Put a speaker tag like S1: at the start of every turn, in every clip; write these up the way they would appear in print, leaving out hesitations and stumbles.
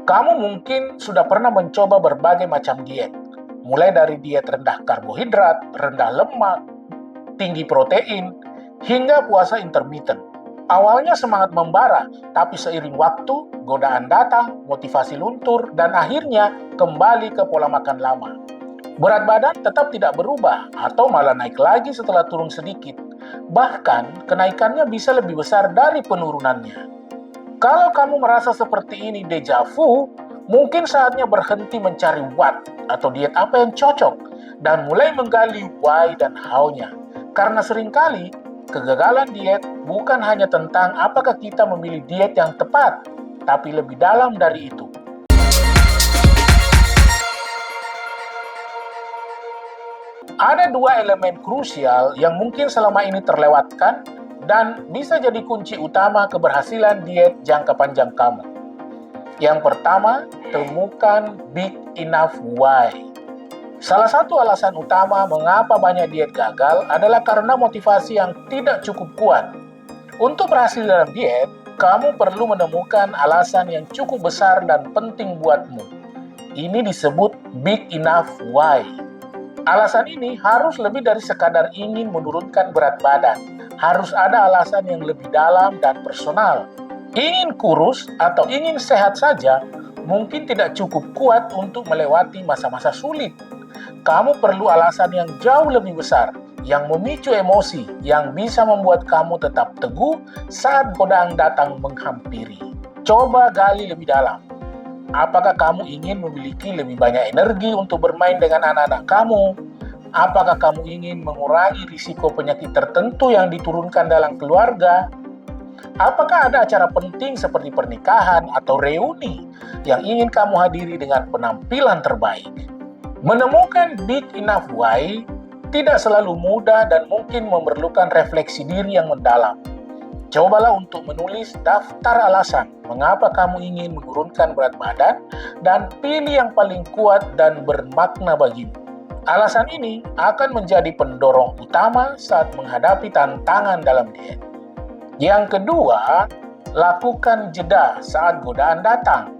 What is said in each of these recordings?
S1: Kamu mungkin sudah pernah mencoba berbagai macam diet, mulai dari diet rendah karbohidrat, rendah lemak, tinggi protein, hingga puasa intermittent. Awalnya semangat membara, tapi seiring waktu, godaan datang, motivasi luntur, dan akhirnya kembali ke pola makan lama. Berat badan tetap tidak berubah, atau malah naik lagi setelah turun sedikit. Bahkan, kenaikannya bisa lebih besar dari penurunannya. Kalau kamu merasa seperti ini deja vu, mungkin saatnya berhenti mencari what atau diet apa yang cocok dan mulai menggali why dan how-nya. Karena seringkali, kegagalan diet bukan hanya tentang apakah kita memilih diet yang tepat, tapi lebih dalam dari itu. Ada dua elemen krusial yang mungkin selama ini terlewatkan dan bisa jadi kunci utama keberhasilan diet jangka panjang kamu. Yang pertama, temukan big enough why. Salah satu alasan utama mengapa banyak diet gagal adalah karena motivasi yang tidak cukup kuat. Untuk berhasil dalam diet, kamu perlu menemukan alasan yang cukup besar dan penting buatmu. Ini disebut big enough why. Alasan ini harus lebih dari sekadar ingin menurunkan berat badan. Harus ada alasan yang lebih dalam dan personal. Ingin kurus atau ingin sehat saja mungkin tidak cukup kuat untuk melewati masa-masa sulit. Kamu perlu alasan yang jauh lebih besar, yang memicu emosi, yang bisa membuat kamu tetap teguh saat godaan datang menghampiri. Coba gali lebih dalam. Apakah kamu ingin memiliki lebih banyak energi untuk bermain dengan anak-anak kamu? Apakah kamu ingin mengurangi risiko penyakit tertentu yang diturunkan dalam keluarga? Apakah ada acara penting seperti pernikahan atau reuni yang ingin kamu hadiri dengan penampilan terbaik? Menemukan big enough why tidak selalu mudah dan mungkin memerlukan refleksi diri yang mendalam. Cobalah untuk menulis daftar alasan mengapa kamu ingin menurunkan berat badan dan pilih yang paling kuat dan bermakna bagimu. Alasan ini akan menjadi pendorong utama saat menghadapi tantangan dalam diet. Yang kedua, lakukan jeda saat godaan datang.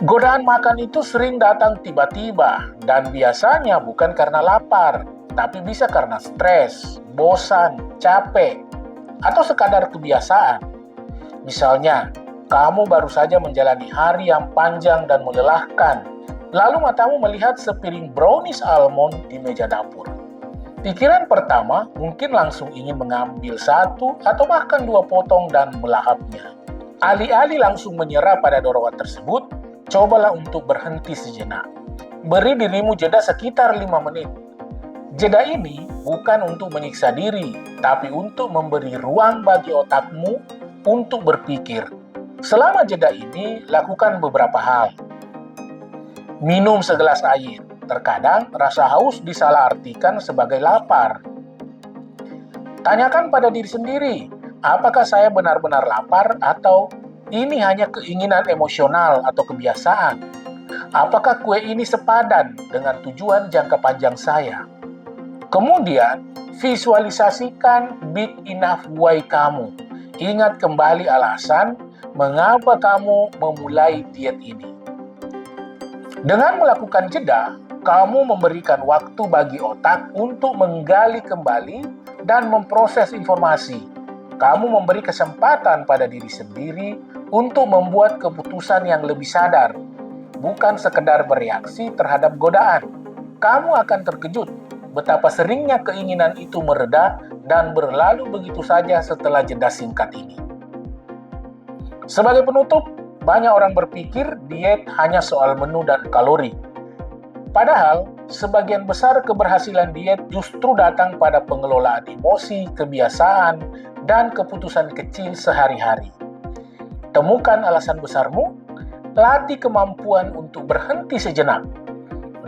S1: Godaan makan itu sering datang tiba-tiba dan biasanya bukan karena lapar, tapi bisa karena stres, bosan, capek, atau sekadar kebiasaan. Misalnya, kamu baru saja menjalani hari yang panjang dan melelahkan, lalu matamu melihat sepiring brownies almond di meja dapur. Pikiran pertama mungkin langsung ingin mengambil satu atau bahkan dua potong dan melahapnya. Alih-alih langsung menyerah pada dorongan tersebut, cobalah untuk berhenti sejenak. Beri dirimu jeda sekitar 5 menit. Jeda ini bukan untuk menyiksa diri, tapi untuk memberi ruang bagi otakmu untuk berpikir. Selama jeda ini, lakukan beberapa hal. Minum segelas air. Terkadang rasa haus disalahartikan sebagai lapar. Tanyakan pada diri sendiri, apakah saya benar-benar lapar atau ini hanya keinginan emosional atau kebiasaan? Apakah kue ini sepadan dengan tujuan jangka panjang saya? Kemudian, visualisasikan big enough why kamu. Ingat kembali alasan mengapa kamu memulai diet ini. Dengan melakukan jeda, kamu memberikan waktu bagi otak untuk menggali kembali dan memproses informasi. Kamu memberi kesempatan pada diri sendiri untuk membuat keputusan yang lebih sadar, bukan sekedar bereaksi terhadap godaan. Kamu akan terkejut betapa seringnya keinginan itu mereda dan berlalu begitu saja setelah jeda singkat ini. Sebagai penutup, banyak orang berpikir diet hanya soal menu dan kalori. Padahal, sebagian besar keberhasilan diet justru datang pada pengelolaan emosi, kebiasaan, dan keputusan kecil sehari-hari. Temukan alasan besarmu, latih kemampuan untuk berhenti sejenak.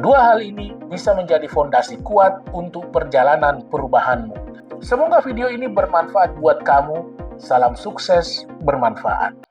S1: Dua hal ini bisa menjadi fondasi kuat untuk perjalanan perubahanmu. Semoga video ini bermanfaat buat kamu. Salam sukses bermanfaat.